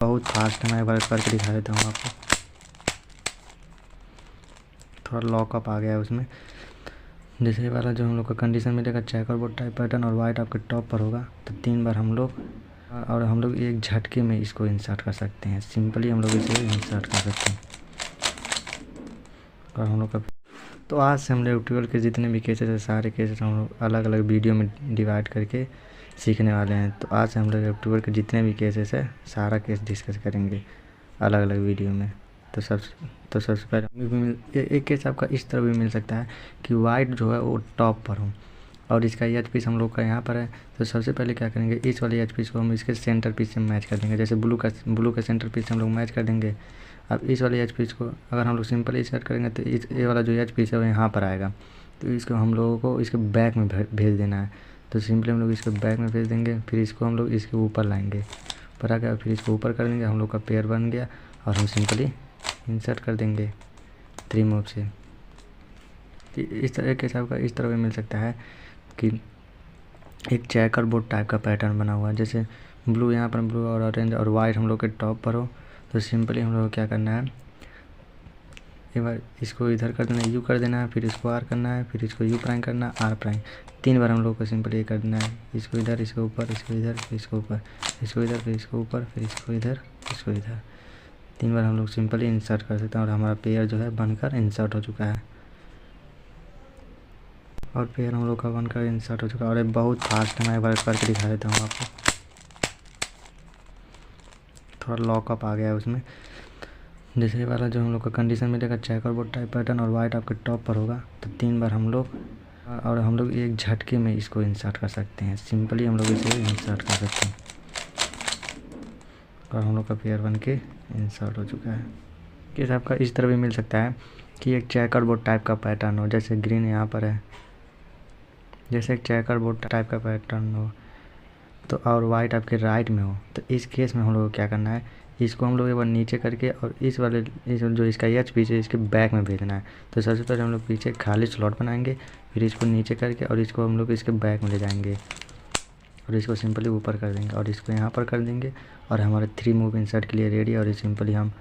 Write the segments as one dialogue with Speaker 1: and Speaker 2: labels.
Speaker 1: बहुत फास्ट है, मैं वर्क करके दिखा देता हूँ आपको। थोड़ा लॉकअप आ गया है उसमें। जैसे वाला जो हम लोग का कंडीशन मिलेगा, चेकर बोर्ड टाइप पैटर्न और वाइट आपके टॉप पर होगा, तो 3 बार हम लोग एक झटके में इसको इंसर्ट कर सकते हैं। सिंपली हम लोग इसे इंसर्ट कर सकते हैं। और हम लोग का तो आज से हम लोग ट्यूटोरियल के जितने भी केसेस है, सारे केसेस हम लोग अलग अलग वीडियो में डिवाइड करके सीखने वाले हैं। तो आज से हम लोग ट्यूटोरियल के जितने भी केसेस है, सारा केस डिस्कस करेंगे अलग अलग वीडियो में। तो सबसे पहले एक केस आपका इस तरह भी मिल सकता है कि वाइट जो है वो टॉप पर हो और इसका एच पीस हम लोग का यहाँ पर है। तो सबसे पहले क्या करेंगे, इस वाले एच पीस को हम इसके सेंटर पीस से मैच कर देंगे। जैसे ब्लू का सेंटर पीस से हम लोग मैच कर देंगे। अब इस वाले एच पीस को अगर हम लोग सिंपली सेट करेंगे तो ये वाला जो एच पीस है वो यहाँ पर आएगा। तो इसको हम लोगों को इसके बैक में भेज देना है। तो सिंपली हम लोग इसके बैक में भेज देंगे, फिर इसको हम लोग इसके ऊपर लाएंगे, ऊपर आ गया, फिर इसको ऊपर कर देंगे। हम लोग का पेयर बन गया और हम सिंपली इंसर्ट कर देंगे 3 मूव से। इस तरह के आपका इस तरह भी मिल सकता है कि एक चेकर बोर्ड टाइप का पैटर्न बना हुआ है। जैसे ब्लू यहाँ पर, ब्लू और ऑरेंज और वाइट हम लोग के टॉप पर हो, तो सिंपली हम लोग को क्या करना है, एक बार इसको इधर कर देना, यू कर देना है, फिर इसको आर करना है, फिर इसको यू प्राइम करना है, आर प्राइम। 3 बार हम लोग को सिंपली ये कर देना है। इसको इधर, इसको ऊपर, इसको इधर, फिर इसको ऊपर, इसको इधर, फिर इसको ऊपर, फिर इसको इधर, इसको इधर। 3 बार हम लोग सिंपली इंसर्ट कर सकते हैं और हमारा पेयर जो है बनकर इंसर्ट हो चुका है। और पेयर हम लोग का बनकर इंसर्ट हो चुका है और ये बहुत फास्ट है, मैं वर्क करके दिखा देता हूँ आपको। थोड़ा लॉकअप आ गया है उसमें। जैसे वाला जो हम लोग का कंडीशन मिलेगा, चेकर बोर्ड टाइप पैटर्न और वाइट आपके टॉप पर होगा, तो 3 बार हम लोग एक झटके में इसको इंसर्ट कर सकते हैं। सिंपली हम लोग इसे इंसर्ट कर सकते हैं और हम लोग का पेयर बन के इंसर्ट हो चुका है। केस आपका इस तरह भी मिल सकता है कि एक चेकर बोर्ड टाइप का पैटर्न हो, जैसे ग्रीन यहाँ पर है, जैसे एक चेकर बोर्ड टाइप का पैटर्न हो तो और वाइट आपके राइट में हो। तो इस केस में हम लोग को क्या करना है, इसको हम लोग एक बार नीचे करके और इस जो इसका एच पीछे इसके बैक में भेजना है। तो सबसे पहले हम लोग पीछे खाली स्लॉट बनाएंगे, फिर इसको नीचे करके और इसको हम लोग इसके बैक में ले जाएंगे और इसको सिंपली ऊपर कर देंगे और इसको यहाँ पर कर देंगे और हमारे 3 मूव इंसर्ट के लिए रेडी। और ये सिंपली हम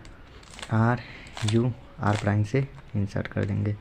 Speaker 1: आर प्राइम से इंसर्ट कर देंगे।